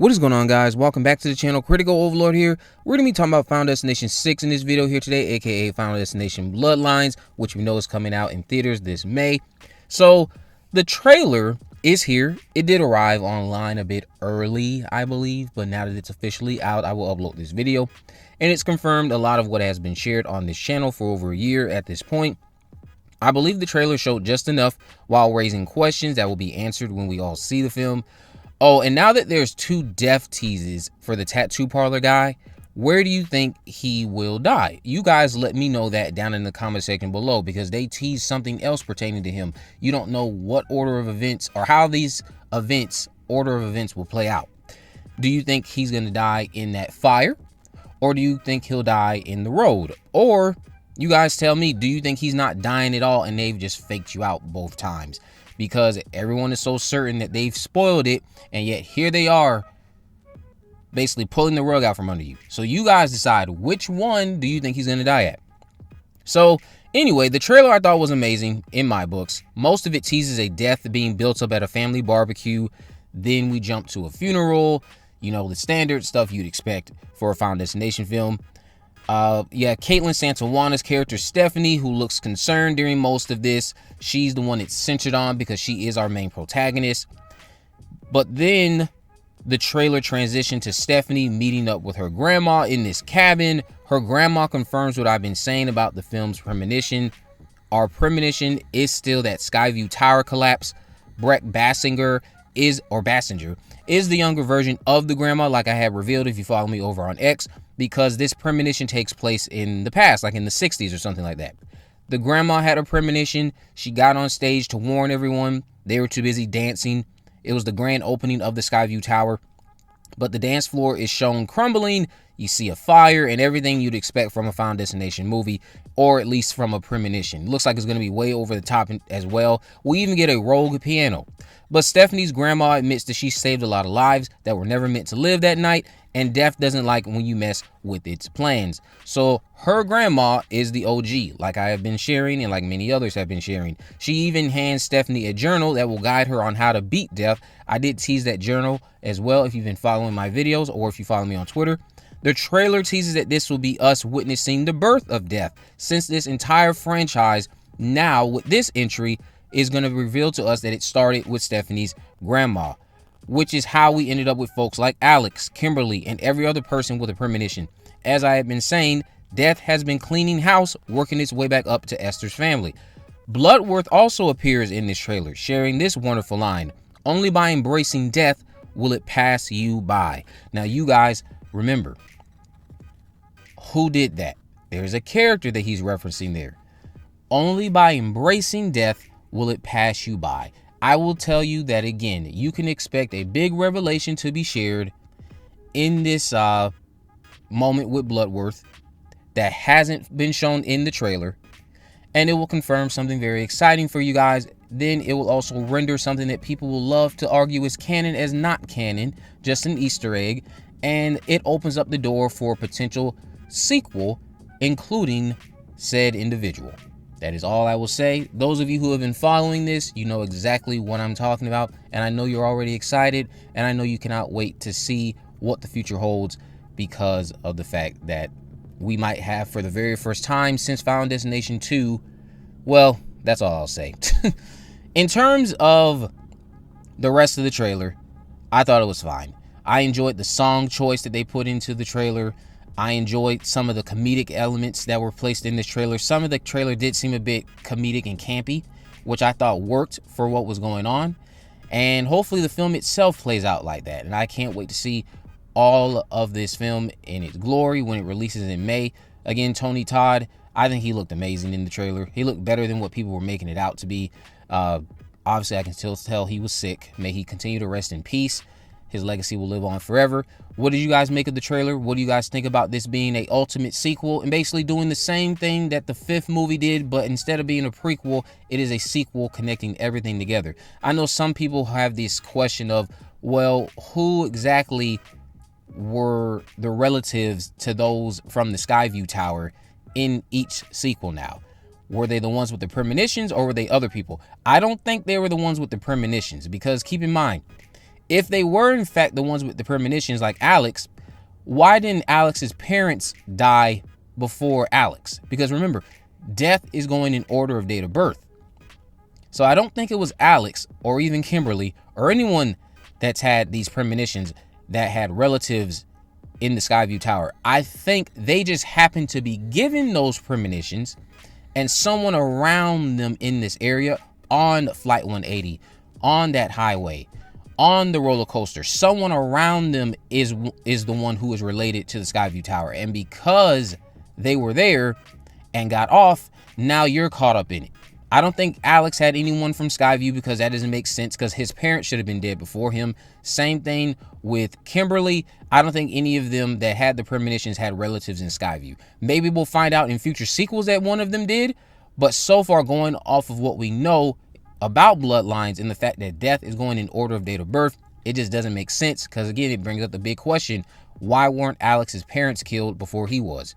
What is going on, guys? Welcome back to the channel. Critical Overlord here. We're going to be talking about Final Destination 6 in this video here today, aka Final Destination Bloodlines, which we know is coming out in theaters this May. So the trailer is here. It did arrive online a bit early, I believe, but now that it's officially out, I will upload this video. And it's confirmed a lot of what has been shared on this channel for over a year at this point. I believe the trailer showed just enough while raising questions that will be answered when we all see the film. Oh, and now that there's 2 death teases for the tattoo parlor guy, where do you think he will die? You guys let me know that down in the comment section below, because they tease something else pertaining to him. You don't know what order of events or how these order of events will play out. Do you think he's going to die in that fire? Or do you think he'll die in the road? Or you guys tell me, do you think he's not dying at all and they've just faked you out both times? Because everyone is so certain that they've spoiled it, and yet here they are basically pulling the rug out from under you. So you guys decide, which one do you think he's going to die at? So anyway, the trailer I thought was amazing in my books. Most of it teases a death being built up at a family barbecue. Then we jump to a funeral, you know, the standard stuff you'd expect for a Final Destination film. Caitlin Santawana's character Stefani, who looks concerned during most of this. She's the one it's centered on because she is our main protagonist. But then the trailer transitioned to Stefani meeting up with her grandma in this cabin. Her grandma confirms what I've been saying about the film's premonition. Our premonition is still that Skyview Tower collapse. Brett Bassinger is the younger version of the grandma, like I had revealed if you follow me over on X, because this premonition takes place in the past, like in the 60s or something like that. The grandma had a premonition. She got on stage to warn everyone. They were too busy dancing. It was the grand opening of the Skyview Tower, but the dance floor is shown crumbling. You see a fire and everything you'd expect from a Final Destination movie, or at least from a premonition. Looks like it's going to be way over the top as well. We even get a rogue piano. But Stephanie's grandma admits that she saved a lot of lives that were never meant to live that night, and death doesn't like when you mess with its plans. So her grandma is the OG, like I have been sharing and like many others have been sharing. She even hands Stephanie a journal that will guide her on how to beat death. I did tease that journal as well if you've been following my videos or if you follow me on Twitter. The trailer teases that this will be us witnessing the birth of death, since this entire franchise now with this entry is going to reveal to us that it started with Stephanie's grandma, which is how we ended up with folks like Alex, Kimberly, and every other person with a premonition. As I have been saying, death has been cleaning house, working its way back up to Esther's family. Bloodworth also appears in this trailer, sharing this wonderful line: "Only by embracing death will it pass you by." Now, you guys remember, who did that? There's a character that he's referencing there. Only by embracing death will it pass you by. I will tell you that again. You can expect a big revelation to be shared in this moment with Bloodworth that hasn't been shown in the trailer, and it will confirm something very exciting for you guys. Then it will also render something that people will love to argue is canon as not canon, just an Easter egg, and it opens up the door for a potential sequel, including said individual. That is all I will say. Those of you who have been following this, you know exactly what I'm talking about, and I know you're already excited, and I know you cannot wait to see what the future holds, because of the fact that we might have, for the very first time since Final Destination 2, well, that's all I'll say. In terms of the rest of the trailer, I thought it was fine. I enjoyed the song choice that they put into the trailer. I enjoyed some of the comedic elements that were placed in this trailer. Some of the trailer did seem a bit comedic and campy, which I thought worked for what was going on. And hopefully the film itself plays out like that. And I can't wait to see all of this film in its glory when it releases in May. Again, Tony Todd, I think he looked amazing in the trailer. He looked better than what people were making it out to be. Obviously, I can still tell he was sick. May he continue to rest in peace. His legacy will live on forever. What did you guys make of the trailer? What do you guys think about this being a ultimate sequel and basically doing the same thing that the 5th movie did, but instead of being a prequel, it is a sequel connecting everything together? I know some people have this question of, well, who exactly were the relatives to those from the Skyview Tower in each sequel now? Were they the ones with the premonitions, or were they other people? I don't think they were the ones with the premonitions, because keep in mind, If they were in fact the ones with the premonitions like Alex, why didn't Alex's parents die before Alex? Because remember, death is going in order of date of birth. So I don't think it was Alex or even Kimberly or anyone that's had these premonitions that had relatives in the Skyview Tower. I think they just happened to be given those premonitions, and someone around them in this area, on Flight 180, on that highway, on the roller coaster, someone around them is the one who is related to the Skyview Tower. And because they were there and got off, now you're caught up in it. I don't think Alex had anyone from Skyview, because that doesn't make sense, because his parents should have been dead before him. Same thing with Kimberly. I don't think any of them that had the premonitions had relatives in Skyview. Maybe we'll find out in future sequels that one of them did, but so far, going off of what we know about bloodlines and the fact that death is going in order of date of birth, it just doesn't make sense, because again, it brings up the big question: why weren't Alex's parents killed before he was?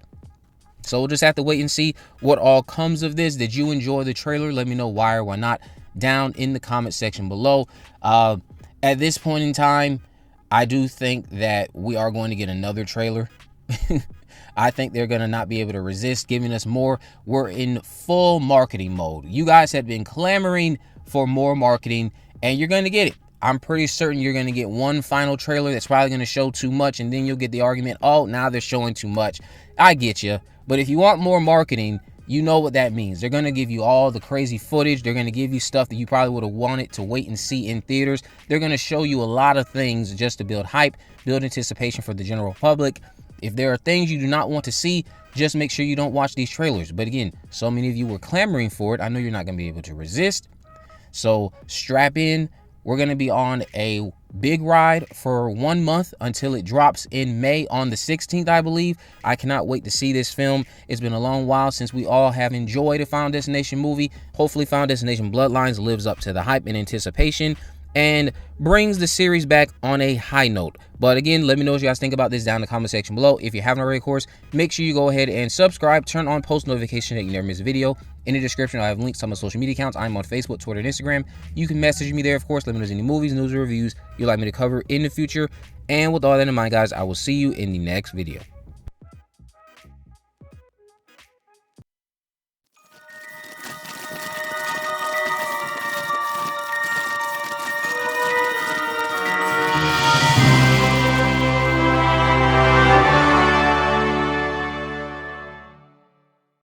So we'll just have to wait and see what all comes of this. Did you enjoy the trailer? Let me know why or why not down in the comment section below. At this point in time, I do think that we are going to get another trailer. I think they're going to not be able to resist giving us more. We're in full marketing mode. You guys have been clamoring for more marketing, and you're going to get it. I'm pretty certain you're going to get one final trailer that's probably going to show too much, and then you'll get the argument, oh, now they're showing too much. I get you. But if you want more marketing, you know what that means. They're going to give you all the crazy footage. They're going to give you stuff that you probably would have wanted to wait and see in theaters. They're going to show you a lot of things just to build hype, build anticipation for the general public. If there are things you do not want to see, just make sure you don't watch these trailers. But again, so many of you were clamoring for it. I know you're not going to be able to resist. So strap in. We're going to be on a big ride for 1 month until it drops in May on the 16th, I believe. I cannot wait to see this film. It's been a long while since we all have enjoyed a Final Destination movie. Hopefully Final Destination Bloodlines lives up to the hype and anticipation and brings the series back on a high note. But again, let me know what you guys think about this down in the comment section below. If you haven't already, of course, make sure you go ahead and subscribe, turn on post notifications so that you never miss a video. In the description, I have links to my social media accounts. I'm on Facebook, Twitter, and Instagram. You can message me there, of course. Let me know if there's any movies, news, or reviews you'd like me to cover in the future. And with all that in mind, guys, I will see you in the next video.